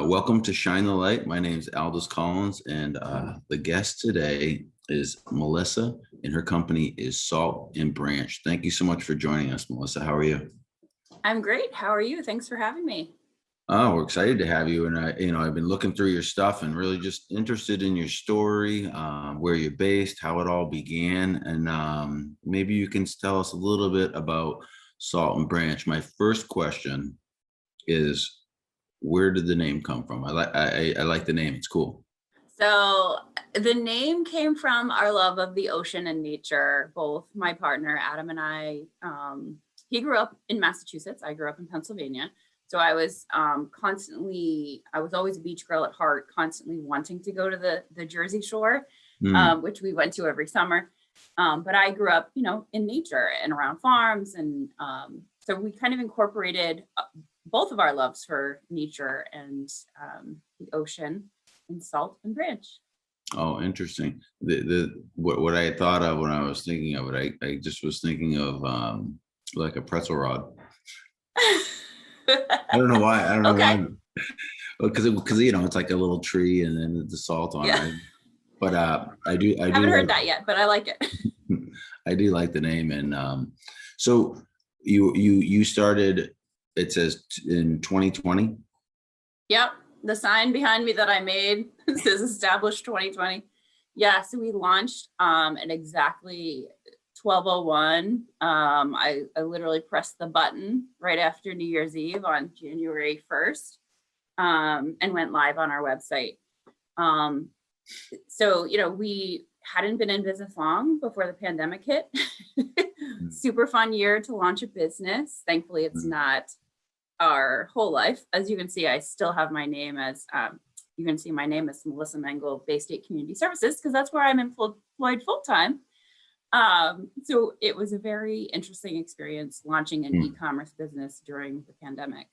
Welcome to Shine the Light. My name is Aldous Collins, and the guest today is Melissa, and her company is Salt and Branch. Thank you so much for joining us, Melissa. How are you? I'm great. How are you? Thanks for having me. Oh, we're excited to have you. And I've been looking through your stuff and really just interested in your story, where you're based, how it all began, and maybe you can tell us a little bit about Salt and Branch. My first question is, where did the name come from? I like the name. It's cool. So the name came from our love of the ocean and nature. Both my partner, Adam, and I, he grew up in Massachusetts. I grew up in Pennsylvania. So I was I was always a beach girl at heart, constantly wanting to go to the Jersey Shore, which we went to every summer. But I grew up, in nature and around farms. And so we kind of incorporated both of our loves for nature and the ocean in Salt and Branch. Oh, interesting. What I thought of when I was thinking of it, I just was thinking of like a pretzel rod. I don't know why. I don't know Okay. why. Because it's like a little tree and then the salt on Yeah. it. But I do Haven't heard like, that yet, but I like it. I do like the name. And so you started, it says in 2020. Yep. The sign behind me that I made says established 2020. Yeah. So we launched at exactly 12:01. I literally pressed the button right after New Year's Eve on January 1st, and went live on our website. So, we hadn't been in business long before the pandemic hit. Super fun year to launch a business. Thankfully, it's not our whole life. As you can see, I still have my name as, you can see my name is Melissa Mengel, Bay State Community Services, because that's where I'm employed full-time. So it was a very interesting experience launching an e-commerce business during the pandemic.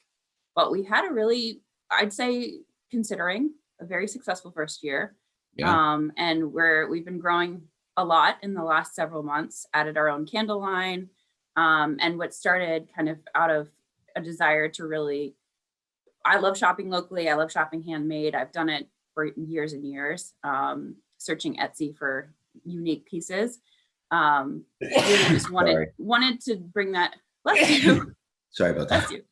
But we had a really, I'd say, considering a very successful first year. Yeah. And we've been growing a lot in the last several months, added our own candle line. And what started kind of out of a desire to really, I love shopping locally. I love shopping handmade. I've done it for years and years, searching Etsy for unique pieces. Really just wanted to bring that. Bless you. Sorry about that. Bless you.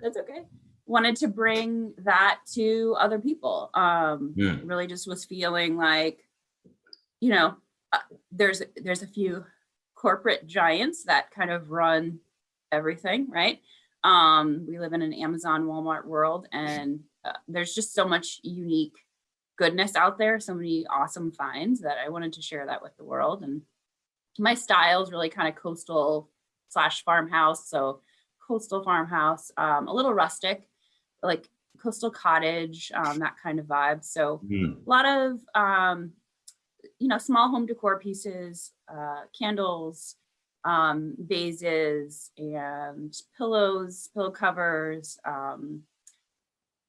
That's okay. Wanted to bring that to other people. Really just was feeling like, there's a few corporate giants that kind of run everything, right? We live in an Amazon, Walmart world, and there's just so much unique goodness out there, so many awesome finds that I wanted to share that with the world. And my style is really kind of coastal / farmhouse. So coastal farmhouse, a little rustic, like coastal cottage, that kind of vibe. So a lot of, small home decor pieces, candles, vases and pillows, pillow covers,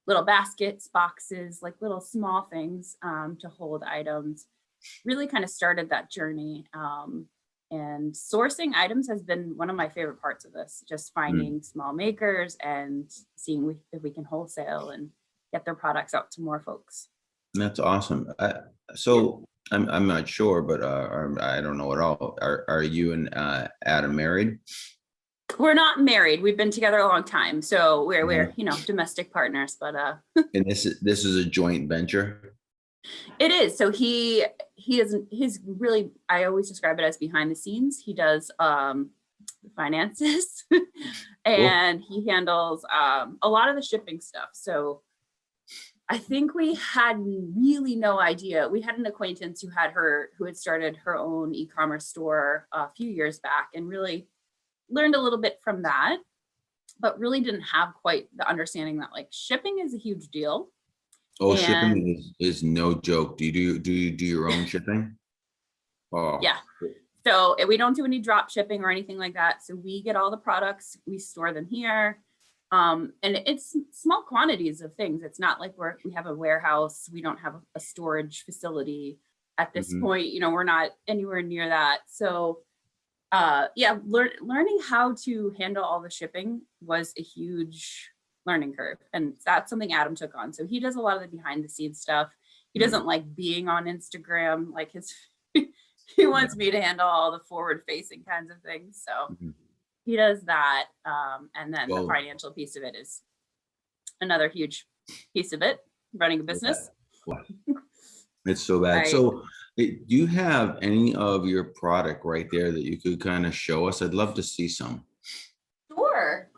little baskets, boxes, like little small things to hold items. Really kind of started that journey. And sourcing items has been one of my favorite parts of this, just finding small makers and seeing if we can wholesale and get their products out to more folks. That's awesome. I'm not sure, but I don't know at all. Are you and Adam married? We're not married. We've been together a long time, so we're domestic partners. But and this is a joint venture. It is. So he's really, I always describe it as behind the scenes. He does the finances and he handles a lot of the shipping stuff. So I think we had really no idea. We had an acquaintance who had started her own e-commerce store a few years back and really learned a little bit from that, but really didn't have quite the understanding that like shipping is a huge deal. Oh, shipping is no joke. Do you do your own shipping? Oh. Yeah. So we don't do any drop shipping or anything like that. So we get all the products, we store them here. And it's small quantities of things. It's not like we have a warehouse. We don't have a storage facility at this point. We're not anywhere near that. So learning how to handle all the shipping was a huge learning curve. And that's something Adam took on. So he does a lot of the behind the scenes stuff. He doesn't like being on Instagram, like his, he wants me to handle all the forward facing kinds of things. So Mhm. he does that. And then the Well, financial piece of it is another huge piece of it, running a business. wow, it's so bad. I So, do you have any of your product right there that you could kind of show us? I'd love to see some. Sure.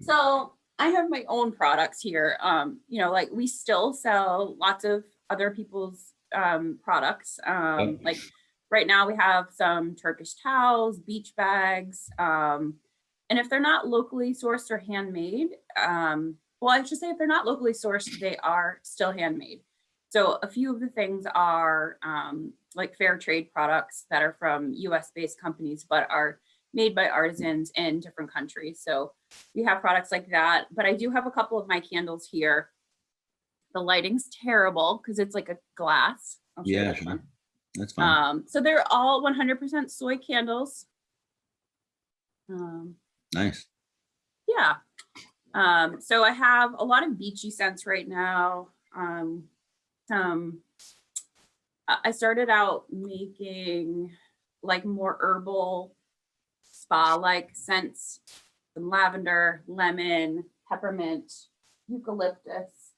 So I have my own products here. Like we still sell lots of other people's products. Yep. Like right now we have some Turkish towels, beach bags. And if they're not locally sourced or handmade, well, I should say if they're not locally sourced, they are still handmade. So a few of the things are like fair trade products that are from US based companies, but are made by artisans in different countries. So we have products like that, but I do have a couple of my candles here. The lighting's terrible because it's like a glass. I'll show you Yeah, this sure. one. That's fine. So they're all 100% soy candles. Nice. Yeah. So I have a lot of beachy scents right now. I started out making like more herbal spa-like scents, some lavender, lemon, peppermint, eucalyptus,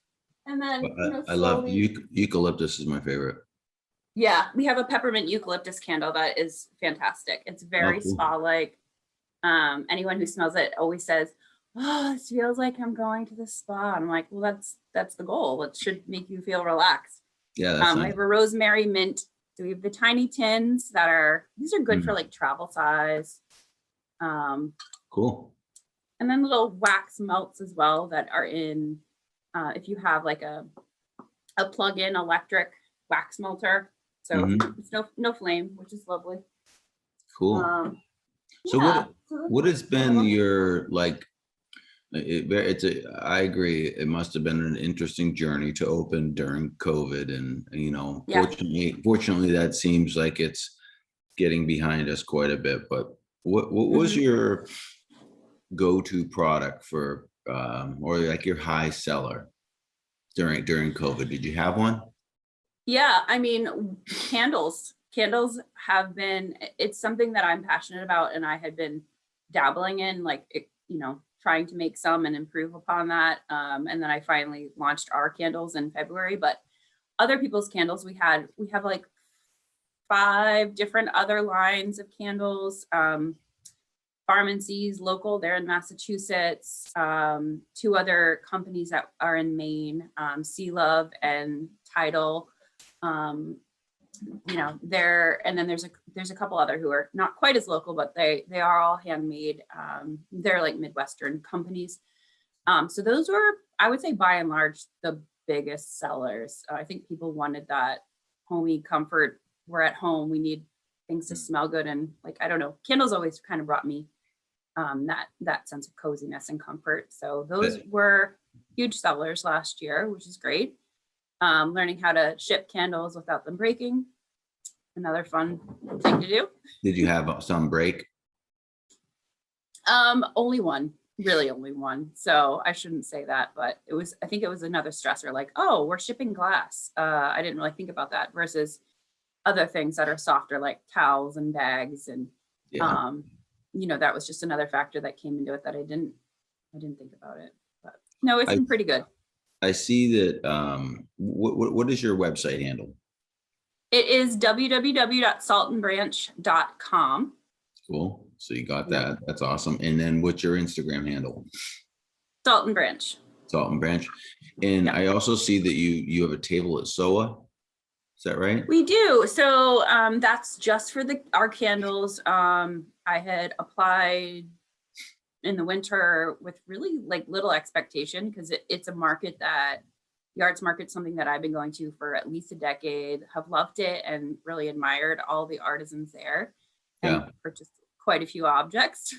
and then I love slowly. eucalyptus is my favorite. Yeah, we have a peppermint eucalyptus candle that is fantastic. It's Oh, very cool. spa-like. Anyone who smells it always says, "Oh, this feels like I'm going to the spa." I'm like, well, that's the goal. It should make you feel relaxed. Yeah, that's We nice. have a rosemary mint. So we have the tiny tins these are good for Mhm. like travel size. Cool. And then little wax melts as well that are in, if you have like a plug-in electric wax melter. So Mhm. it's no flame, which is lovely. Cool. So Yeah. So what has that's one of been them. your like I agree. It must have been an interesting journey to open during COVID, and Yeah. fortunately, that seems like it's getting behind us quite a bit. But what was Mhm. your go-to product for, or like your high seller during COVID? Did you have one? Yeah. I mean, candles have been, it's something that I'm passionate about. And I had been dabbling in like, trying to make some and improve upon that. And then I finally launched our candles in February, but other people's candles we have like 5 different other lines of candles. Farm and Seas local, they're in Massachusetts. 2 other companies that are in Maine, Sea Love and Tidal. And then there's a couple other who are not quite as local, but they are all handmade. They're like Midwestern companies. So those were, I would say, by and large, the biggest sellers. I think people wanted that homey comfort. We're at home. We need things to smell good, and like I don't know, candles always kind of brought me that sense of coziness and comfort. So those were huge sellers last year, which is great. Learning how to ship candles without them breaking, another fun thing to do. Did you have some break? Only one, really only one. So I shouldn't say that, but I think it was another stressor, like, oh, we're shipping glass. I didn't really think about that versus other things that are softer, like towels and bags. And, Yeah. that was just another factor that came into it that I didn't think about it, but no, it's I been pretty good. I see that. What is your website handle? It is www.saltandbranch.com. Cool. So you got Yep. that. That's awesome. And then what's your Instagram handle? Salt and Branch. Salt and Branch. And Yep. I also see that you have a table at SOA. Is that right? We do. So that's just for our candles. I had applied in the winter with really like little expectation because it's a market that the arts market's something that I've been going to for at least a decade, have loved it and really admired all the artisans there and Yeah. purchased quite a few objects,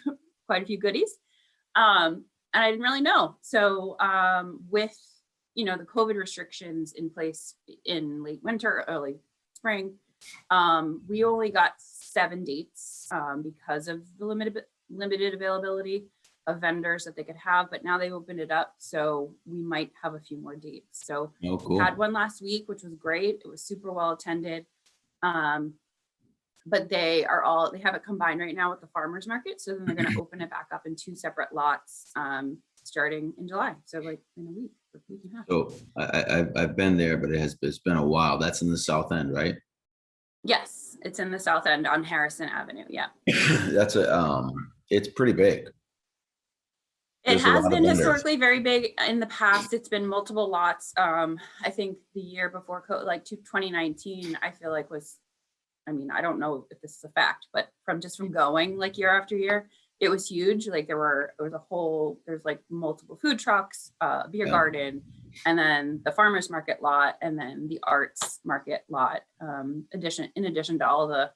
quite a few goodies. And I didn't really know. So with, the COVID restrictions in place in late winter, early spring, we only got 7 dates because of the limited availability. of vendors that they could have, but now they've opened it up. So we might have a few more dates. So Oh, we had cool. one last week, which was great. It was super well attended. But they have it combined right now with the farmers market. So then they're going to open it back up in 2 separate lots starting in July. So like in a week and a half. So I've been there, but it's been a while. That's in the South End, right? Yes, it's in the South End on Harrison Avenue. Yeah. That's it's pretty big. It There's a has lot of been vendors. historically very big in the past. It's been multiple lots. I think the year before, like 2019, I feel like was, I mean, I don't know if this is a fact, but from going like year after year, it was huge. Like there's like multiple food trucks, beer Yeah. garden, and then the farmers market lot, and then the arts market lot. In addition to all the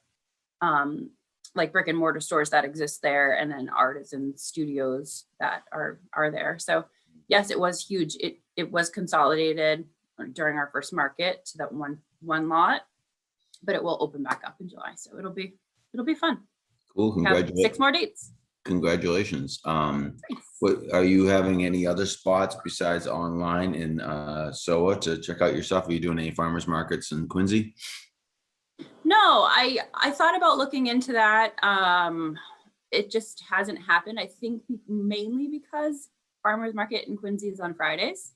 like brick and mortar stores that exist there, and then artisan studios that are there. So yes, it was huge. It was consolidated during our first market to that one lot, but it will open back up in July. So it'll be fun. Cool. We have 6 more dates. Congratulations. Thanks. What are you having any other spots besides online in SOA to check out your stuff? Are you doing any farmers markets in Quincy? No, I thought about looking into that. It just hasn't happened. I think mainly because farmers market in Quincy is on Fridays,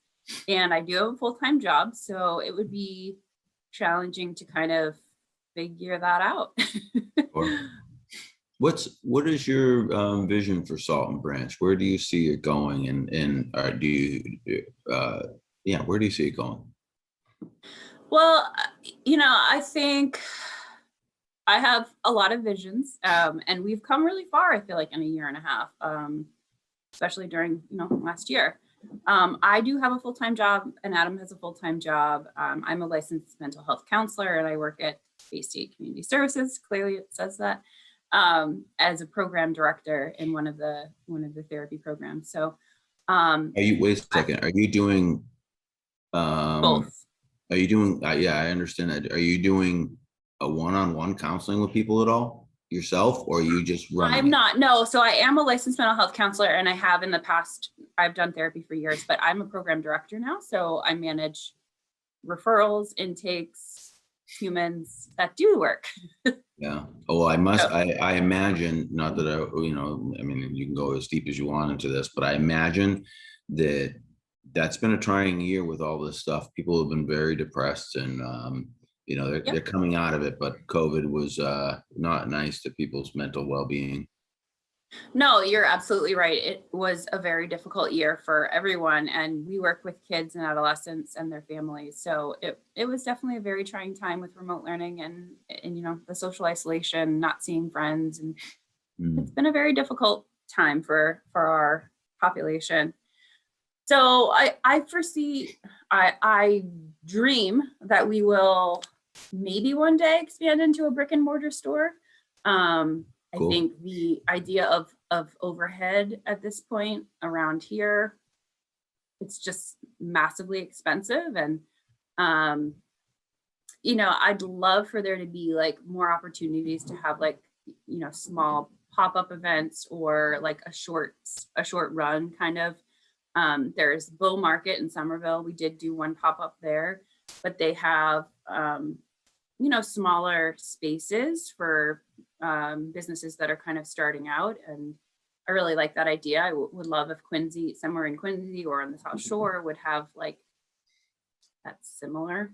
and I do have a full-time job, so it would be challenging to kind of figure that out. What is your vision for Salt and Branch? Where do you see it going? And do you where do you see it going? Well, I think I have a lot of visions, and we've come really far, I feel like, in a year and a half, especially during, last year. I do have a full-time job, and Adam has a full-time job. I'm a licensed mental health counselor, and I work at Bay State Community Services. Clearly it says that, as a program director in one of the therapy programs. So Wait a second, are you doing both. Are you doing, yeah, I understand that. Are you doing a one-on-one counseling with people at all yourself, or are you just running? I'm not, no. So I am a licensed mental health counselor, and I have in the past, I've done therapy for years, but I'm a program director now. So I manage referrals, intakes, humans that do work. Yeah. Oh, I imagine, not that I mean, you can go as deep as you want into this, but I imagine that that's been a trying year with all this stuff. People have been very depressed, and they're coming out of it, but COVID was not nice to people's mental well-being. No, you're absolutely right. It was a very difficult year for everyone, and we work with kids and adolescents and their families. So it was definitely a very trying time with remote learning and the social isolation, not seeing friends, and it's been a very difficult time for our population. So I foresee, I dream that we will maybe one day expand into a brick and mortar store. Cool. I think the idea of overhead at this point around here, it's just massively expensive. And, I'd love for there to be like more opportunities to have like, small pop-up events, or like a short run kind of. There's Bow Market in Somerville. We did do one pop-up there, but they have, smaller spaces for businesses that are kind of starting out. And I really like that idea. I would love if somewhere in Quincy or on the South Shore would have like that similar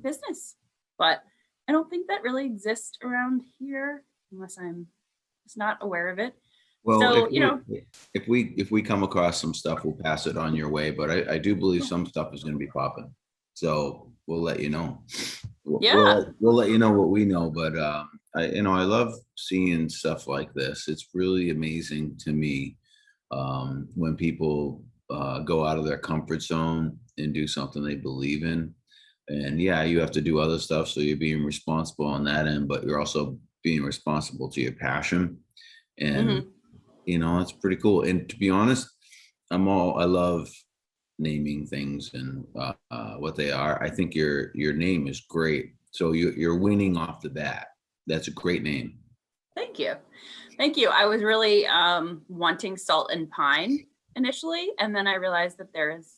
business. But I don't think that really exists around here unless I'm just not aware of it. Well, so, if we come across some stuff, we'll pass it on your way. But I do believe some stuff is going to be popping, so we'll let you know. We'll let you know what we know. But I love seeing stuff like this. It's really amazing to me when people go out of their comfort zone and do something they believe in. And yeah, you have to do other stuff, so you're being responsible on that end, but you're also being responsible to your passion. And it's pretty cool. And to be honest, I love naming things and what they are. I think your name is great. So you're winning off the bat. That's a great name. Thank you. Thank you. I was really wanting salt and pine initially, and then I realized that there's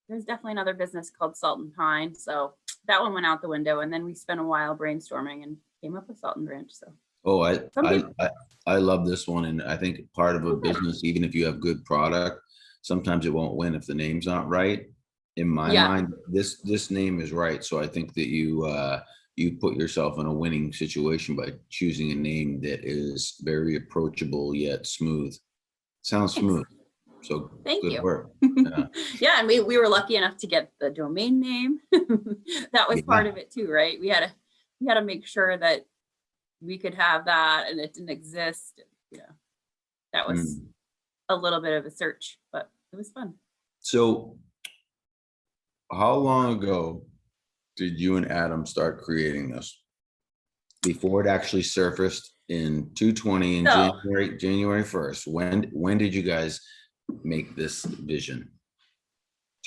definitely another business called Salt and Pine. So that one went out the window, and then we spent a while brainstorming and came up with Salt and Branch. So Oh, I, some I, people, I, I love this one. And I think part of a oh, good. business, even if you have good product, sometimes it won't win if the name's not right. In my Yeah, mind, this name is right. So I think that you put yourself in a winning situation by choosing a name that is very approachable yet smooth. Sounds thanks. smooth. So Thank good you. work. Yeah. Yeah, and we were lucky enough to get the domain name. That was part Yeah. of it too, right? We had to make sure that we could have that and it didn't exist. You know, that was Mm. a little bit of a search, but it was fun. So how long ago did you and Adam start creating this? Before it actually surfaced in 220 in So, January 1st. When did you guys make this vision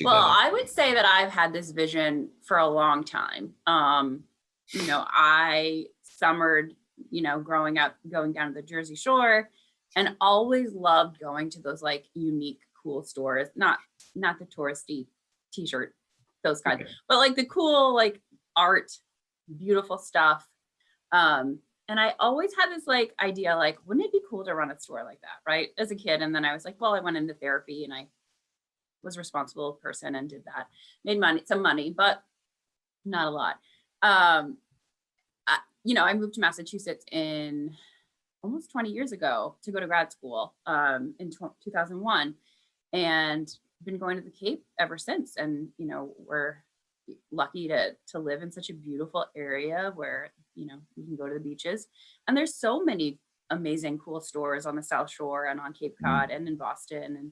well, together? I would say that I've had this vision for a long time. I summered, growing up, going down to the Jersey Shore, and always loved going to those like unique, cool stores. Not the touristy t-shirt, those kinds, Okay. but like the cool, like art, beautiful stuff. And I always had this like idea, like, wouldn't it be cool to run a store like that, right? As a kid. And then I was like, well, I went into therapy and I was a responsible person and did that, made some money, but not a lot. I moved to Massachusetts in almost 20 years ago to go to grad school in 2001, and been going to the Cape ever since. And we're lucky to live in such a beautiful area where you can go to the beaches, and there's so many amazing, cool stores on the South Shore and on Cape Mm. Cod and in Boston. And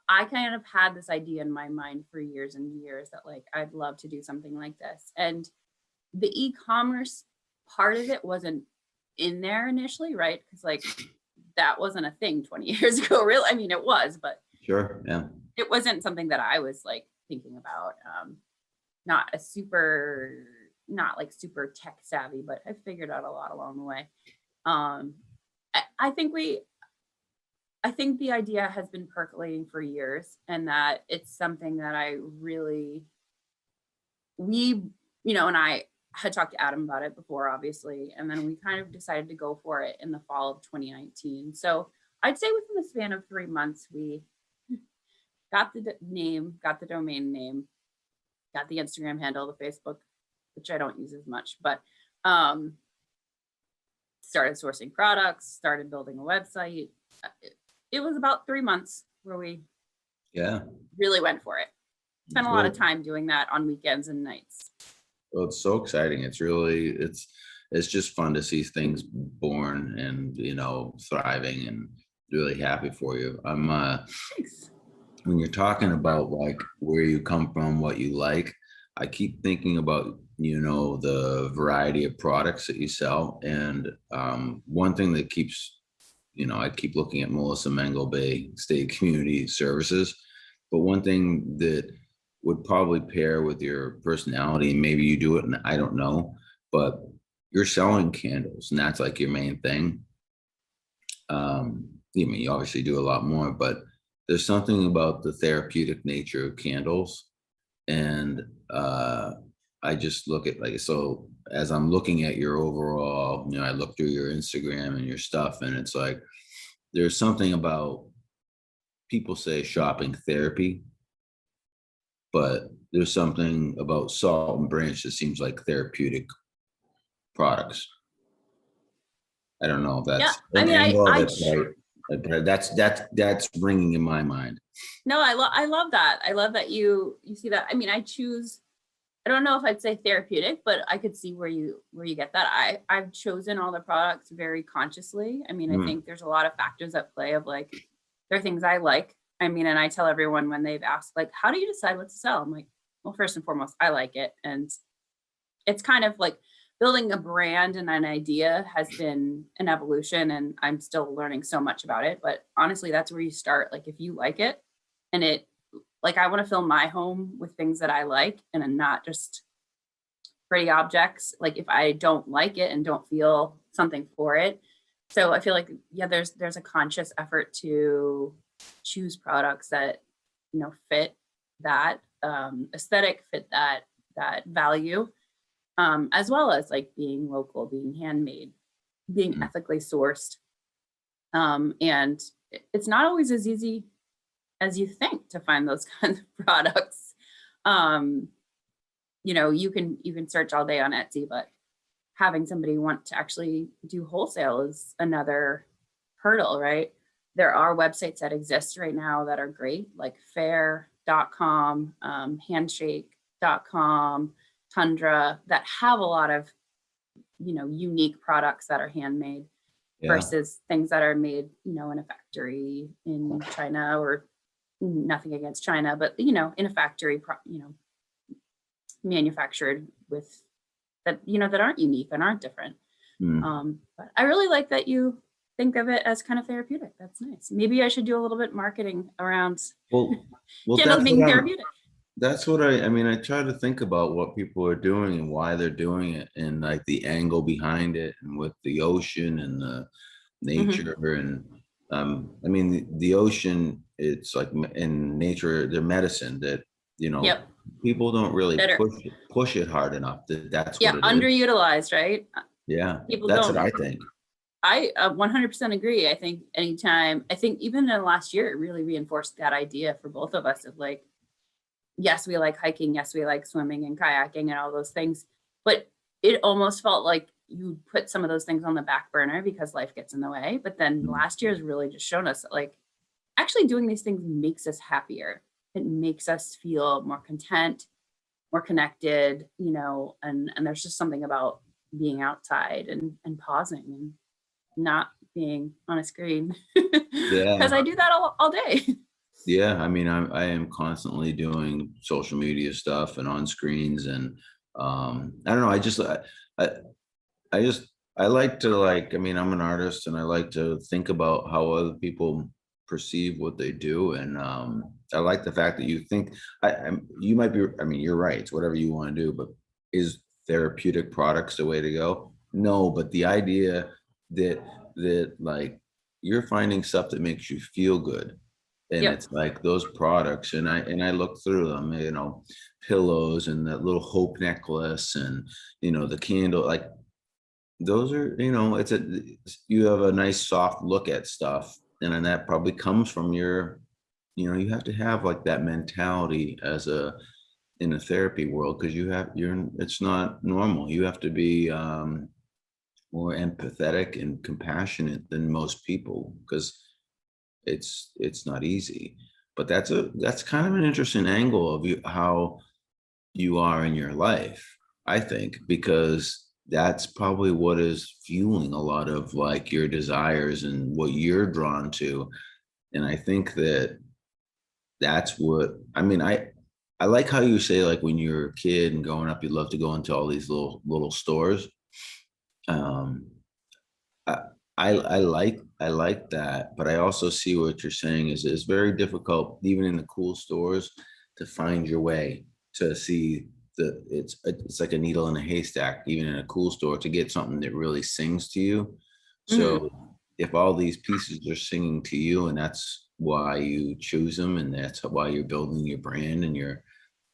I kind of had this idea in my mind for years and years that like I'd love to do something like this. And the e-commerce part of it wasn't in there initially, right? Because like that wasn't a thing 20 years ago, really. I mean, it was, but Sure. Yeah. it wasn't something that I was like thinking about. Not a super, not like super tech savvy, but I figured out a lot along the way. Um, I think I think the idea has been percolating for years, and that it's something that we, and I had talked to Adam about it before, obviously, and then we kind of decided to go for it in the fall of 2019. So I'd say within the span of 3 months, we got the name, got the domain name, got the Instagram handle, the Facebook, which I don't use as much, but um, started sourcing products, started building a website. It was about 3 months where we Yeah. really went for it. Spent It's a lot of really, time doing that on weekends and nights. well, it's so exciting. It's just fun to see things born and, thriving, and really happy for you. Thanks. When you're talking about like where you come from, what you like, I keep thinking about, the variety of products that you sell. And one thing that keeps, I keep looking at Melissa Mengel Bay State Community Services, but one thing that would probably pair with your personality, and maybe you do it and I don't know, but you're selling candles and that's like your main thing. You obviously do a lot more, but there's something about the therapeutic nature of candles. And I just look at, like, so as I'm looking at your overall, I look through your Instagram and your stuff, and it's like there's something about, people say shopping therapy, but there's something about Salt and Branch that seems like therapeutic products. I don't know if Yeah, that's I an mean, angle that's right, but that's ringing in my mind. no, I love that. I love that you see that. I mean, I don't know if I'd say therapeutic, but I could see where you get that. I've chosen all the products very consciously. I mean, I Mm. think there's a lot of factors at play of like, there are things I like. I mean, and I tell everyone when they've asked, like, how do you decide what to sell? I'm like, well, first and foremost, I like it. And it's kind of like building a brand and an idea has been an evolution, and I'm still learning so much about it. But honestly, that's where you start. Like, if you like it, and like, I want to fill my home with things that I like and not just pretty objects. Like, if I don't like it and don't feel something for it, So I feel like, yeah, there's a conscious effort to choose products that, fit that aesthetic, fit that value, as well as like being local, being handmade, being Mm, ethically sourced. And it's not always as easy as you think to find those kinds of products. Um, you can search all day on Etsy, but having somebody want to actually do wholesale is another hurdle, right? There are websites that exist right now that are great, like fair.com, handshake.com, Tundra, that have a lot of, unique products that are handmade yeah. versus things that are made, in a factory in China, or nothing against China, but, in a factory, manufactured with that, that aren't unique and aren't different. Mm. But I really like that you think of it as kind of therapeutic. That's nice. Maybe I should do a little bit marketing around Well, well, candles being therapeutic. that's what I mean, I try to think about what people are doing and why they're doing it and like the angle behind it and with the ocean and the Hmm. nature and I mean the ocean, it's like in nature, they're medicine that, you know, Yep. people don't really That are, push it hard enough. That's what yeah, it is. underutilized, right? Yeah, People that's what don't. I think. I 100% agree. I think anytime, I think even in the last year, it really reinforced that idea for both of us of like, yes, we like hiking, yes, we like swimming and kayaking and all those things, but it almost felt like you put some of those things on the back burner because life gets in the way. But then Mm, last year has really just shown us that like actually doing these things makes us happier. It makes us feel more content, more connected, and there's just something about being outside and pausing and not being on a screen yeah. because I do that all day. Yeah, I mean, I am constantly doing social media stuff and on screens, and I don't know. I, I just I like to like. I mean, I'm an artist, and I like to think about how other people perceive what they do, and I like the fact that you think you might be. I mean, you're right. It's whatever you want to do, but is therapeutic products the way to go? No, but the idea that like you're finding stuff that makes you feel good, and Yep. it's like those products, and I look through them, pillows and that little hope necklace and the candle, like those are, you have a nice soft look at stuff, and then that probably comes from your, you have to have like that mentality as a in a therapy world, because it's not normal. You have to be more empathetic and compassionate than most people, because it's not easy. But that's kind of an interesting angle of you, how you are in your life, I think, because that's probably what is fueling a lot of like your desires and what you're drawn to. And I think that's what I mean. I like how you say, like, when you're a kid and growing up, you love to go into all these little stores. Um, I, I like that, but I also see what you're saying is it's very difficult, even in the cool stores, to find your way to see it's like a needle in a haystack, even in a cool store, to get something that really sings to you. Hmm. So if all these pieces are singing to you, and that's why you choose them, and that's why you're building your brand, and you're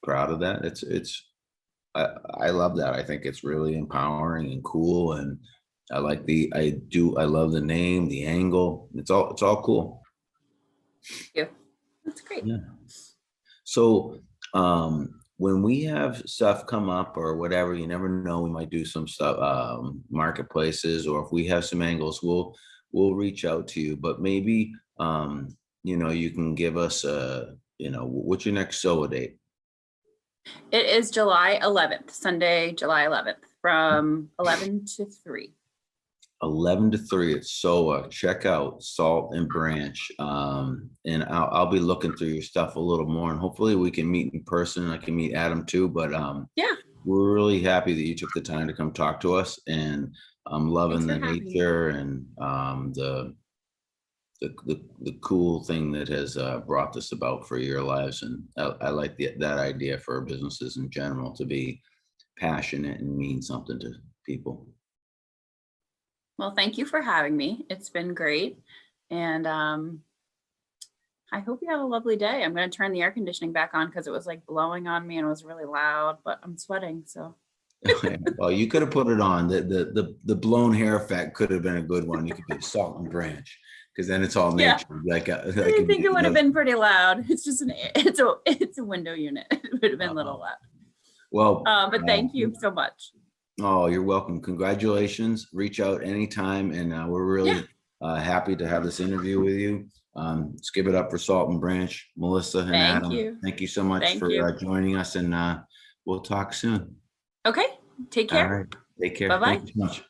proud of that, I, I love that. I think it's really empowering and cool, and I love the name, the angle. It's all cool. Yeah, that's great. Yeah. So when we have stuff come up or whatever, you never know. We might do some stuff, marketplaces, or if we have some angles, we'll reach out to you. But maybe you can give us what's your next SOA date? It is July 11th, Sunday, July 11th, from 11 to 3. 11 to 3 at SOA. Check out Salt and Branch. And I'll be looking through your stuff a little more, and hopefully we can meet in person. I can meet Adam too, but Yeah, we're really happy that you took the time to come talk to us, and I'm thanks loving for the having me. nature and the cool thing that has brought this about for your lives. And I like that idea for businesses in general, to be passionate and mean something to people. Well, thank you for having me. It's been great. And I hope you have a lovely day. I'm going to turn the air conditioning back on because it was like blowing on me and it was really loud, but I'm sweating. So Well, you could have put it on. The blown hair effect could have been a good one. You could put Salt and Branch, because then it's all yeah, nature. Like I think it would have been pretty loud. It's just it's a window unit. It would have been a little loud. Well, But thank you so much. oh, you're welcome. Congratulations. Reach out anytime, and we're really happy to have this interview with you. Let's give it up for Salt and Branch, Melissa and Thank Adam. you. Thank you so much Thank for you. joining us, and we'll talk soon. Okay. Take All care. right. Take care. Bye-bye. Thank you so much.